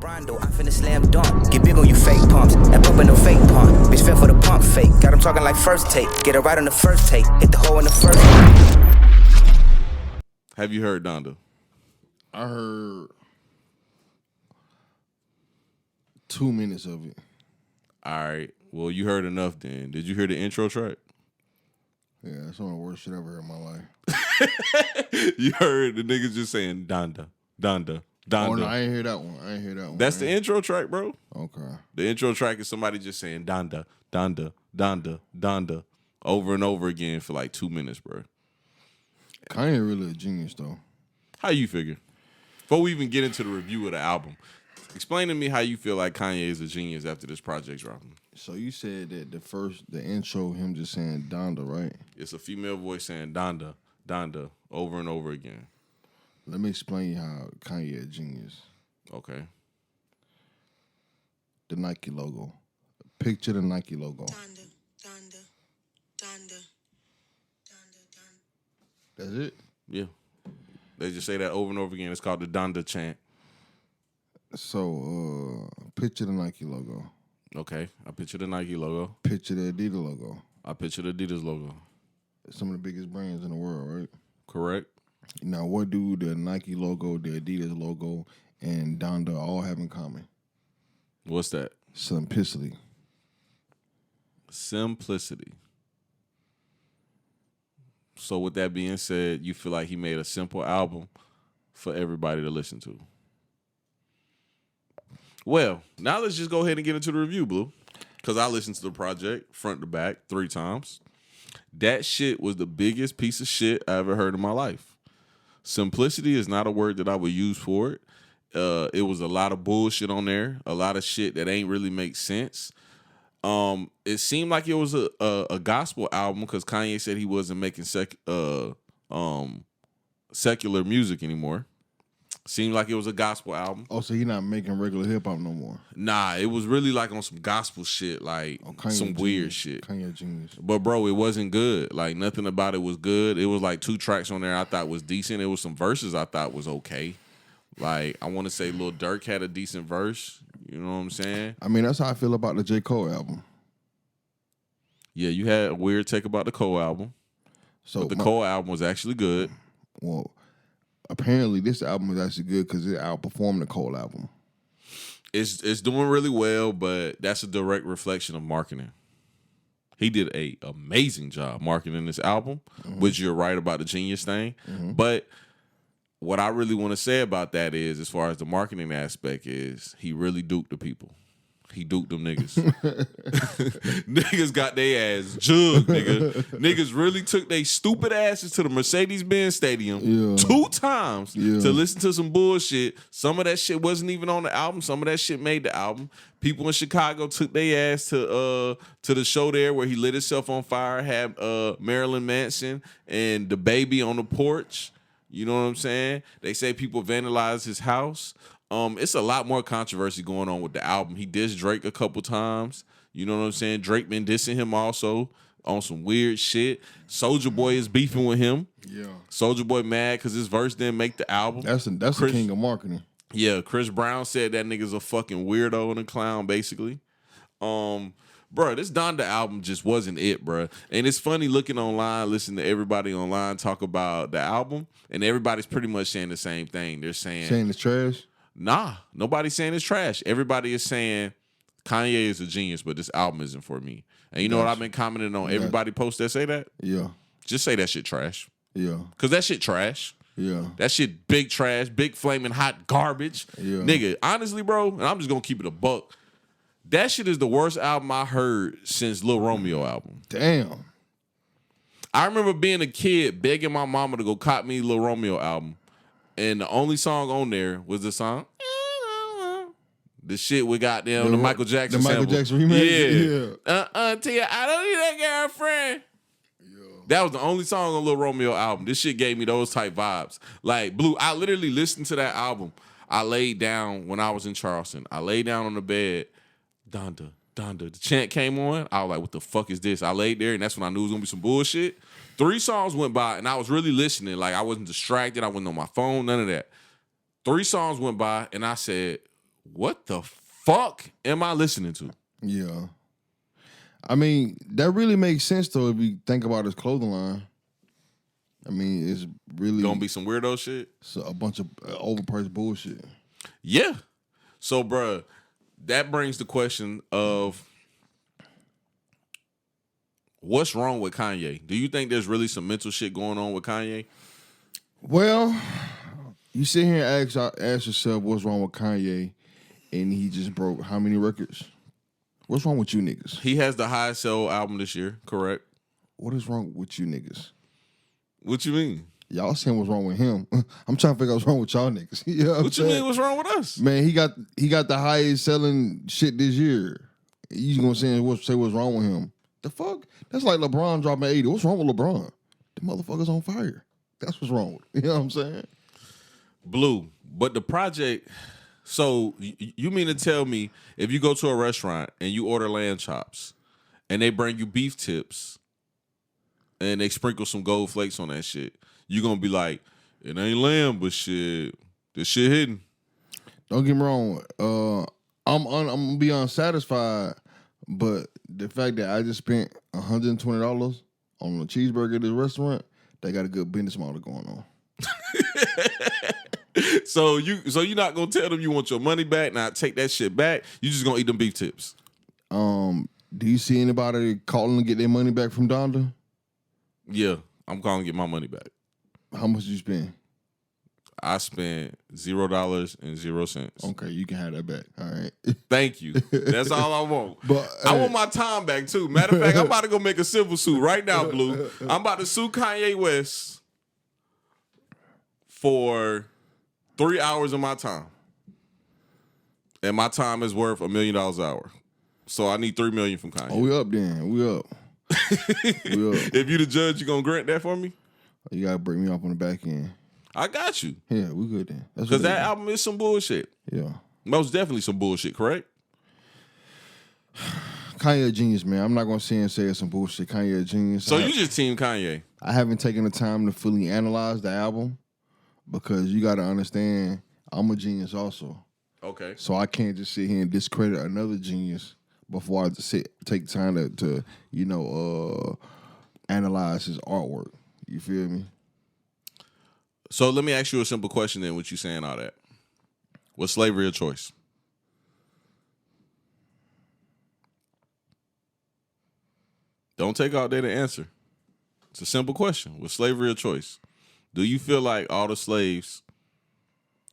Rondo, I finna slam dunk. Get big on you fake pumps. That pump ain't no fake pump. Bitch fell for the pump fake. Got him talking like first take. Get it right on the first take. Hit the hole in the first. Have you heard Donda? I heard 2 minutes of it. All right. Well, you heard enough then. Did you hear the intro track? Yeah, that's one of the worst shit I ever heard in my life. You heard the niggas just saying Donda, Donda, Donda. Oh, no, I ain't hear that one. That's the intro track, bro. Okay. The intro track is somebody just saying Donda, Donda, Donda, Donda over and over again for like 2 minutes, bro. Kanye really a genius, though. How you figure? Before we even get into the review of the album, explain to me how you feel like Kanye is a genius after this project's dropping. So you said that the intro, him just saying Donda, right? It's a female voice saying Donda, Donda over and over again. Let me explain how Kanye a genius. Okay. The Nike logo. Picture the Nike logo. Donda, Donda, Donda, Donda, Donda. That's it? Yeah. They just say that over and over again. It's called the Donda chant. So, picture the Nike logo. Okay. I picture the Nike logo. Picture the Adidas logo. I picture the Adidas logo. Some of the biggest brands in the world, right? Correct. Now, what do the Nike logo, the Adidas logo, and Donda all have in common? What's that? Simplicity. Simplicity. So with that being said, you feel like he made a simple album for everybody to listen to. Well, now let's just go ahead and get into the review, Blue. Because I listened to the project front to back 3 times. That shit was the biggest piece of shit I ever heard in my life. Simplicity is not a word that I would use for it. It was a lot of bullshit on there. A lot of shit that ain't really make sense. It seemed like it was a gospel album because Kanye said he wasn't making secular music anymore. Seemed like it was a gospel album. Oh, so you're not making regular hip hop no more? Nah, it was really like on some gospel shit, like some weird shit. Kanye genius. But bro, it wasn't good. Like nothing about it was good. It was like 2 tracks on there I thought was decent. It was some verses I thought was okay. Like I want to say Lil Durk had a decent verse. You know what I'm saying? I mean, that's how I feel about the J. Cole album. Yeah, you had a weird take about the Cole album. But the Cole album was actually good. Well, apparently this album is actually good because it outperformed the Cole album. It's doing really well, but that's a direct reflection of marketing. He did a amazing job marketing this album, which you're right about the genius thing. But what I really want to say about that is, as far as the marketing aspect is, he really duped the people. He duped them niggas. Niggas got their ass jugged, nigga. Niggas really took their stupid asses to the Mercedes-Benz Stadium 2 times to listen to some bullshit. Some of that shit wasn't even on the album. Some of that shit made the album. People in Chicago took their ass to the show there where he lit himself on fire, had Marilyn Manson and the baby on the porch. You know what I'm saying? They say people vandalized his house. It's a lot more controversy going on with the album. He dissed Drake a couple times. You know what I'm saying? Drake been dissing him also on some weird shit. Soulja Boy is beefing with him. Yeah. Soulja Boy mad because his verse didn't make the album. That's the king of marketing. Yeah, Chris Brown said that nigga's a fucking weirdo and a clown, basically. Bro, this Donda album just wasn't it, bro. And it's funny looking online, listening to everybody online talk about the album, and everybody's pretty much saying the same thing. They're saying it's trash? Nah, nobody's saying it's trash. Everybody is saying Kanye is a genius, but this album isn't for me. And you know what I've been commenting on? Everybody posts that say that? Yeah. Just say that shit trash. Yeah. Because that shit trash. Yeah. That shit big trash, big flaming hot garbage. Yeah. Nigga, honestly, bro, and I'm just going to keep it a buck. That shit is the worst album I heard since Lil Romeo album. Damn. I remember being a kid begging my mama to go cop me Lil Romeo album. And the only song on there was the song. The shit we got there on the Michael Jackson sample. The Michael Jackson remix? Yeah. Tia, I don't need that girlfriend. Yeah. That was the only song on Lil Romeo album. This shit gave me those type vibes. Like, Blue, I literally listened to that album. I laid down when I was in Charleston. I laid down on the bed. Donda. The chant came on. I was like, what the fuck is this? I laid there, and that's when I knew it was going to be some bullshit. 3 songs went by, and I was really listening. Like, I wasn't distracted. I wasn't on my phone, none of that. 3 songs went by, and I said, What the fuck am I listening to? Yeah. I mean, that really makes sense though if you think about his clothing line. I mean, it's really Gonna be some weirdo shit. a bunch of overpriced bullshit. Yeah. So, bruh, that brings the question of what's wrong with Kanye? Do you think there's really some mental shit going on with Kanye? Well, you sit here and ask yourself what's wrong with Kanye, and he just broke how many records? What's wrong with you niggas? He has the highest sell album this year, correct? What is wrong with you niggas? What you mean? Y'all saying what's wrong with him. I'm trying to figure out what's wrong with y'all niggas. You know What you mean what's wrong with us? Man, he got the highest selling shit this year. You gonna say what's wrong with him? The fuck? That's like LeBron dropping 80. What's wrong with LeBron? The motherfucker's on fire. That's what's wrong with him. You know what I'm saying? Blue. But the project, so you mean to tell me if you go to a restaurant and you order lamb chops and they bring you beef tips and they sprinkle some gold flakes on that shit, you gonna be like, it ain't lamb, but shit, this shit hidden. Don't get me wrong. I'm gonna be unsatisfied, but the fact that I just spent $120 on a cheeseburger at this restaurant, they got a good business model going on. So you're not gonna tell them you want your money back, not take that shit back. You just gonna eat them beef tips. Do you see anybody calling to get their money back from Donda? Yeah, I'm calling to get my money back. How much did you spend? I spent $0.00. Okay, you can have that back. All right. Thank you. That's all I want. But I want my time back too. Matter of fact, I'm about to go make a civil suit right now, Blue. I'm about to sue Kanye West for 3 hours of my time. And my time is worth $1 million an hour. So I need $3 million from Kanye. Oh, we up then. We up. We up. If you the judge, you gonna grant that for me? You gotta break me off on the back end. I got you. Yeah, we good then. Because that album is some bullshit. Yeah. Most definitely some bullshit, correct? Kanye a genius, man. I'm not gonna say it's some bullshit. Kanye a genius. So you just team Kanye. I haven't taken the time to fully analyze the album because you gotta understand I'm a genius also. Okay. So I can't just sit here and discredit another genius before I take time to analyze his artwork. You feel me? So let me ask you a simple question then, with you saying all that. Was slavery a choice? Don't take all day to answer. It's a simple question. Was slavery a choice? Do you feel like all the slaves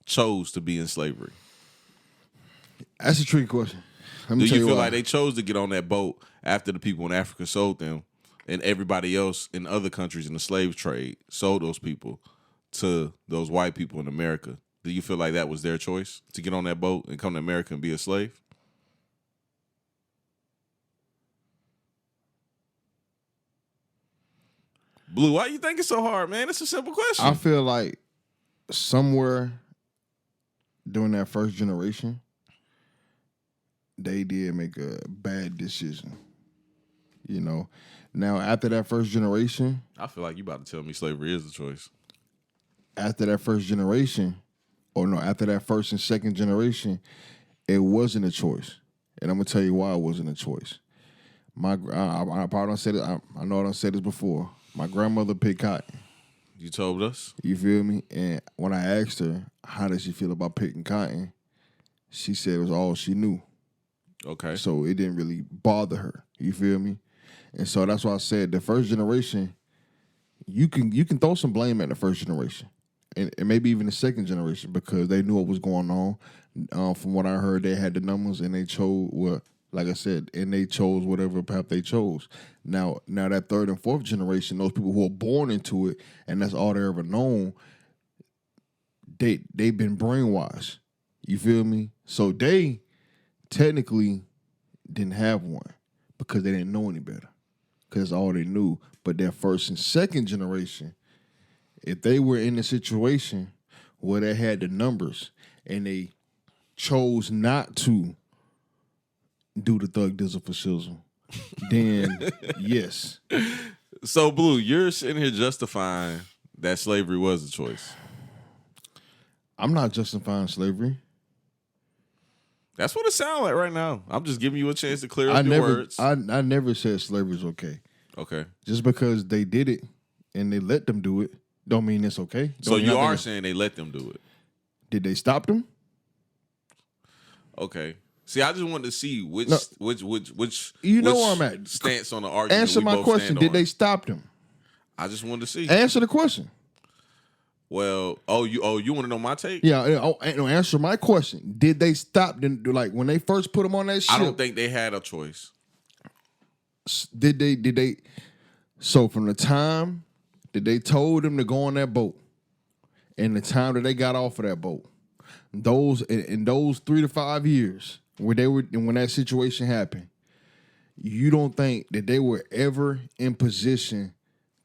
chose to be in slavery? That's a tricky question. Do you feel like they chose to get on that boat after the people in Africa sold them and everybody else in other countries in the slave trade sold those people to those white people in America? Do you feel like that was their choice to get on that boat and come to America and be a slave? Blue, why you think it's so hard, man? It's a simple question. I feel like somewhere during that first generation, they did make a bad decision. You know, now after that first generation, I feel like you about to tell me slavery is a choice. After that first generation, after that first and second generation, it wasn't a choice. And I'm gonna tell you why it wasn't a choice. I probably don't say this. I know I don't say this before. My grandmother picked cotton. You told us? You feel me? And when I asked her how did she feel about picking cotton, she said it was all she knew. Okay. So it didn't really bother her. You feel me? And so that's why I said the first generation, you can throw some blame at the first generation. And maybe even the second generation because they knew what was going on. From what I heard, they had the numbers and they chose like I said, and they chose whatever path they chose. Now that third and fourth generation, those people who are born into it, and that's all they ever known, they've been brainwashed. You feel me? So they technically didn't have one because they didn't know any better. Because that's all they knew. But their first and second generation, if they were in a situation where they had the numbers and they chose not to do the thug dizzle for shizzle, then yes. So, Blue, you're sitting here justifying that slavery was a choice. I'm not justifying slavery. That's what it sounds like right now. I'm just giving you a chance to clear up I your never, words. I never said slavery is okay. Okay. Just because they did it and they let them do it, don't mean it's okay. So Don't mean you nothing are is- saying they let them do it. Did they stop them? Okay. See, I just wanted to see which No. which You know which where I'm at. stance on the argument. Answer we my both question. stand Did on. they stop them? I just wanted to see. Answer the question. Well, you want to know my take? Yeah, answer my question. Did they stop them? Like when they first put them on that ship? I don't think they had a choice. Did they? So from the time that they told them to go on that boat, and the time that they got off of that boat, those 3 to 5 years when that situation happened, you don't think that they were ever in position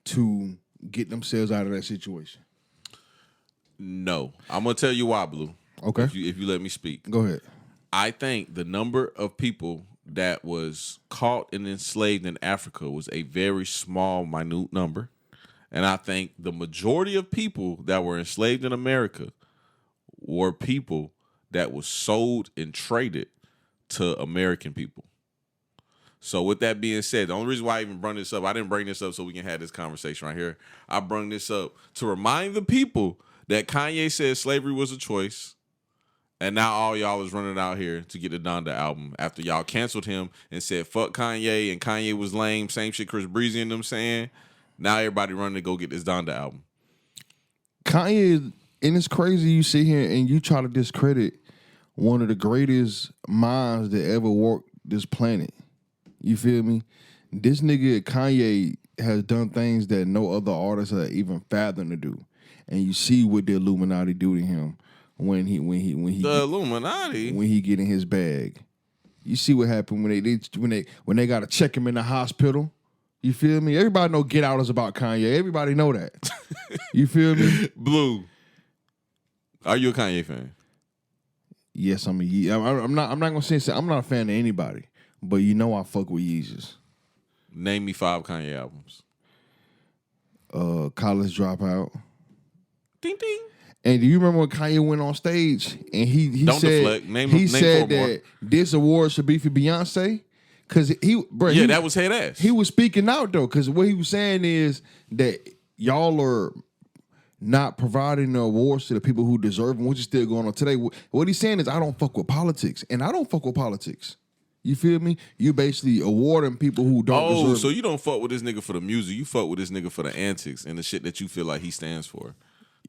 to get themselves out of that situation? No, I'm gonna tell you why, Blue. Okay. If you let me speak, Go ahead. I think the number of people that was caught and enslaved in Africa was a very small, minute number. And I think the majority of people that were enslaved in America were people that was sold and traded to American people. So with that being said, the only reason why I even bring this up, I didn't bring this up so we can have this conversation right here. I bring this up to remind the people that Kanye said slavery was a choice. And now all y'all is running out here to get the Donda album after y'all canceled him and said fuck Kanye and Kanye was lame. Same shit Chris Breezy and them saying. Now everybody running to go get this Donda album. Kanye, and it's crazy you sit here and you try to discredit one of the greatest minds that ever walked this planet. You feel me? This nigga Kanye has done things that no other artist have even fathomed to do. And you see what the Illuminati do to him when he The Illuminati. when he get in his bag. You see what happened when they got to check him in the hospital. You feel me? Everybody know Get Out is about Kanye. Everybody know that. You feel me? Blue. Are you a Kanye fan? Yes, I'm not gonna say I'm not a fan of anybody, but you know I fuck with Yeezus. Name me 5 Kanye albums. College Dropout. Ding ding. And do you remember when Kanye went on stage and he Don't said deflect. Name he 4 said more. that this award should be for Beyonce? Cause That was head ass. He was speaking out though, because what he was saying is that y'all are not providing the awards to the people who deserve them, which is still going on today. What he's saying is, I don't fuck with politics, and I don't fuck with politics. You feel me? You basically awarding people who don't deserve. So you don't fuck with this nigga for the music. You fuck with this nigga for the antics and the shit that you feel like he stands for.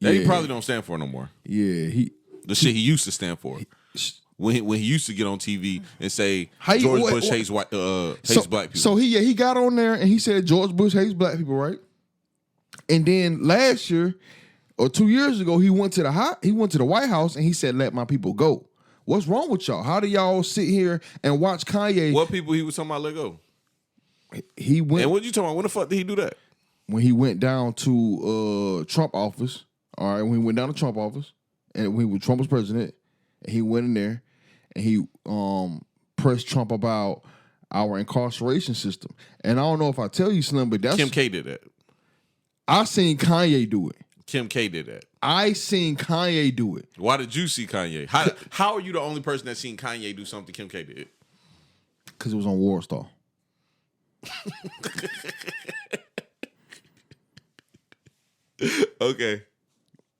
That he Yeah. probably don't stand for no more. Yeah, The shit he used to stand for. When he used to get on TV and say George Bush hates black people. So he got on there and he said George Bush hates black people, right? And then last year or 2 years ago, he went to the White House and he said, "Let my people go." What's wrong with y'all? How do y'all sit here and watch Kanye? What people he was talking about let go? He went And what you talking about? When the fuck did he do that? when he went down to Trump office. All right, when he went down to Trump office and when Trump was president, and he went in there and he pressed Trump about our incarceration system. And I don't know if I tell you, Slim, but that's Kim K did that. I seen Kanye do it. Kim K did that. I seen Kanye do it. Why did you see Kanye? How are you the only person that seen Kanye do something Kim K did? Because it was on Warstar. Okay.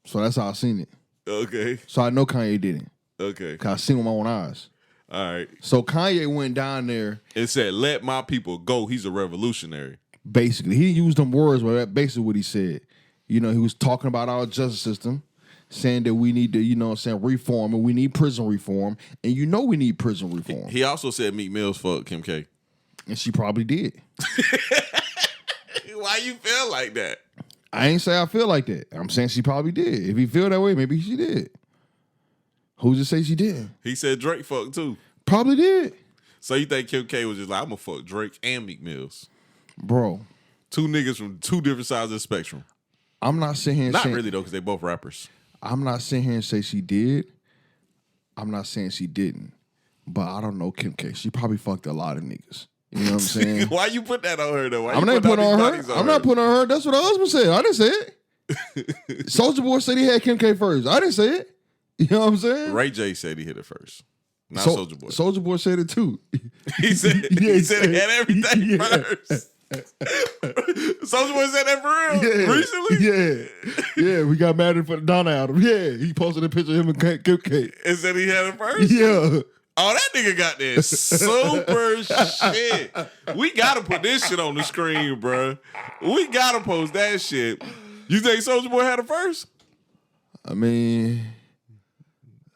So that's how I seen it. Okay. So I know Kanye did it. Okay. Because I seen it with my own eyes. All right. So Kanye went down there. It said, "Let my people go." He's a revolutionary. Basically, he didn't use them words, but that's basically what he said. You know, he was talking about our justice system, saying that we need to, reform, and we need prison reform. And you know we need prison reform. He also said Meek Mill's fuck Kim K. And she probably did. Why you feel like that? I ain't say I feel like that. I'm saying she probably did. If he feel that way, maybe she did. Who's to say she did? He said Drake fuck too. Probably did. So you think Kim K was just like, I'm gonna fuck Drake and Meek Mills? Bro. 2 niggas from 2 different sides of the spectrum. I'm not sitting here and Not saying, really though, because they both rappers. I'm not sitting here and say she did. I'm not saying she didn't. But I don't know Kim K. She probably fucked a lot of niggas. You know what I'm saying? Why you put that on her though? Why I'm you not put putting all on these her. bodies on I'm not putting on her. That's what her husband said. I didn't say it. Soulja Boy said he had Kim K first. I didn't say it. You know what I'm saying? Ray J said he hit it first. Not Soulja Boy. Soulja Boy said it too. He said he said it had everything Yeah. first. Soulja Boy said that for real recently. Yeah. We got mad for the Donda album. Yeah, he posted a picture of him and Kip K. And said he had it first. Yeah. Oh, that nigga got this super shit. We gotta put this shit on the screen, bro. We gotta post that shit. You think Soulja Boy had it first? I mean,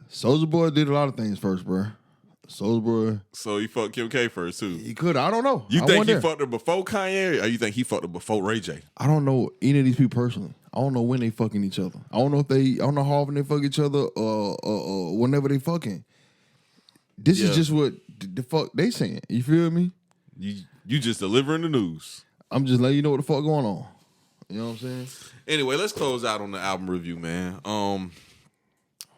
Soulja Boy did a lot of things first, bro. Soulja Boy. So he fucked Kim K first too. He could. I don't know. You think he fucked her before Kanye, or you think he fucked her before Ray J? I don't know any of these people personally. I don't know when they fucking each other. I don't know how often they fuck each other or whenever they fucking. This is just what the fuck they saying. You feel me? You just delivering the news. I'm just letting you know what the fuck going on. You know what I'm saying? Anyway, let's close out on the album review, man.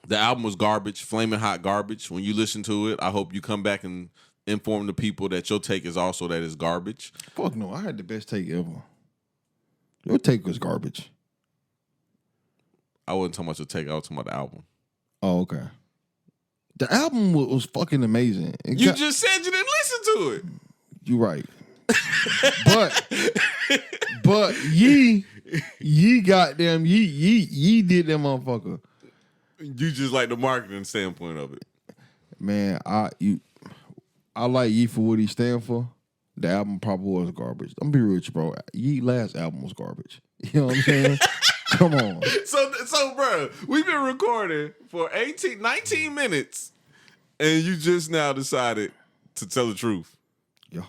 The album was garbage, flaming hot garbage. When you listen to it, I hope you come back and inform the people that your take is also that it's garbage. Fuck no, I had the best take ever. Your take was garbage. I wasn't talking about your take, I was talking about the album. Oh, okay. The album was fucking amazing. You just said you didn't listen to it. You right. but ye goddamn ye did that motherfucker. You just like the marketing standpoint of it. Man, I like Ye for what he stand for. The album probably was garbage. I'm be real with you, bro. Ye last album was garbage. You know what I'm saying? Come on. So bro, we've been recording for 19 minutes, and you just now decided to tell the truth. Yeah.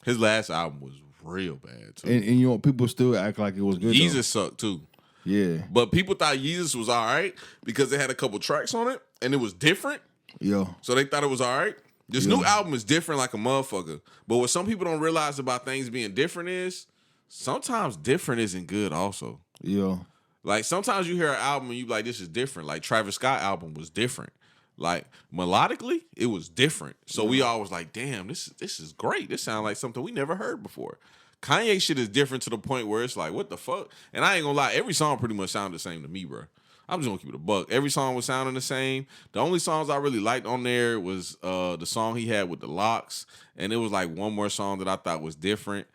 His last album was real bad too. And you know, people still act like it was good. Yeezus sucked too. Yeah. But people thought Yeezus was all right because it had a couple tracks on it and it was different. Yeah. So they thought it was all right. This new album is different like a motherfucker. But what some people don't realize about things being different is sometimes different isn't good also. Yeah. Like sometimes you hear an album and you be like, this is different. Like Travis Scott album was different. Like melodically, it was different. So we all was like, damn, this is great. This sounds like something we never heard before. Kanye shit is different to the point where it's like, what the fuck? And I ain't gonna lie, every song pretty much sounded the same to me, bro. I'm just gonna keep it a buck. Every song was sounding the same. The only songs I really liked on there was the song he had with the Locks, and it was like one more song that I thought was different.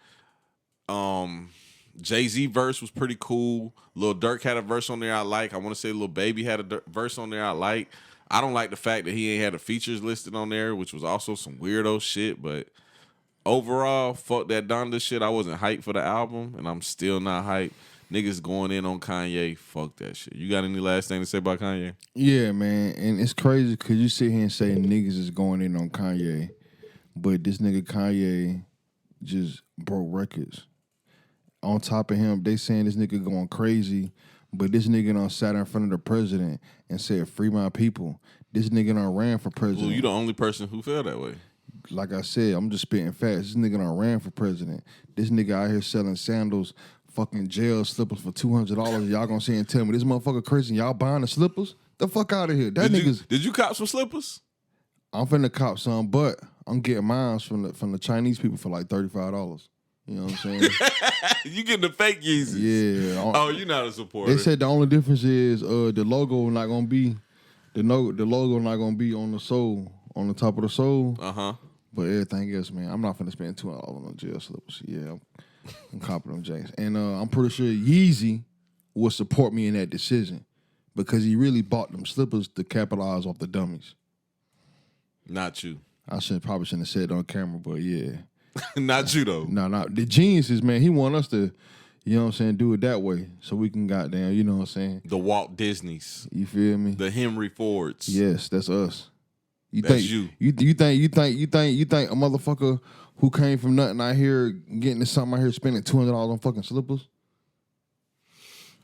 Jay-Z verse was pretty cool. Lil Durk had a verse on there I like. I want to say Lil Baby had a verse on there I like. I don't like the fact that he ain't had the features listed on there, which was also some weirdo shit, but overall, fuck that Donda shit. I wasn't hyped for the album, and I'm still not hyped. Niggas going in on Kanye, fuck that shit. You got any last thing to say about Kanye? Yeah, man. And it's crazy because you sit here and say niggas is going in on Kanye, but this nigga Kanye just broke records. On top of him, they saying this nigga going crazy, but this nigga done sat in front of the president and said, free my people. This nigga done ran for president. Well, you the only person who felt that way. Like I said, I'm just spitting facts. This nigga done ran for president. This nigga out here selling sandals, fucking jail slippers for $200. Y'all gonna say and tell me this motherfucker crazy and y'all buying the slippers? The fuck out of here. Did you cop some slippers? I'm finna cop some, but I'm getting mine from the Chinese people for like $35. You know what I'm saying? You getting the fake Yeezys. Yeah. Oh, you're not a supporter. They said the only difference is the logo not gonna be the logo not gonna be on the sole, on the top of the sole. Uh-huh. But everything else, man, I'm not finna spend $200 on jail slippers. Yeah, I'm copping them James. And I'm pretty sure Yeezy will support me in that decision because he really bought them slippers to capitalize off the dummies. Not you. I probably shouldn't have said it on camera, but yeah. Not you, though. No. The geniuses, man, he want us to, you know what I'm saying, do it that way so we can goddamn, you know what I'm saying? The Walt Disneys. You feel me? The Henry Fords. Yes, that's us. That's you think a motherfucker who came from nothing out here getting to something out here spending $200 on fucking slippers?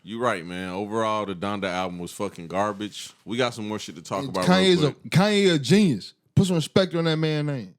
You right, man. Overall, the Donda album was fucking garbage. We got some more shit to talk about. Kanye a genius. Put some respect on that man's name.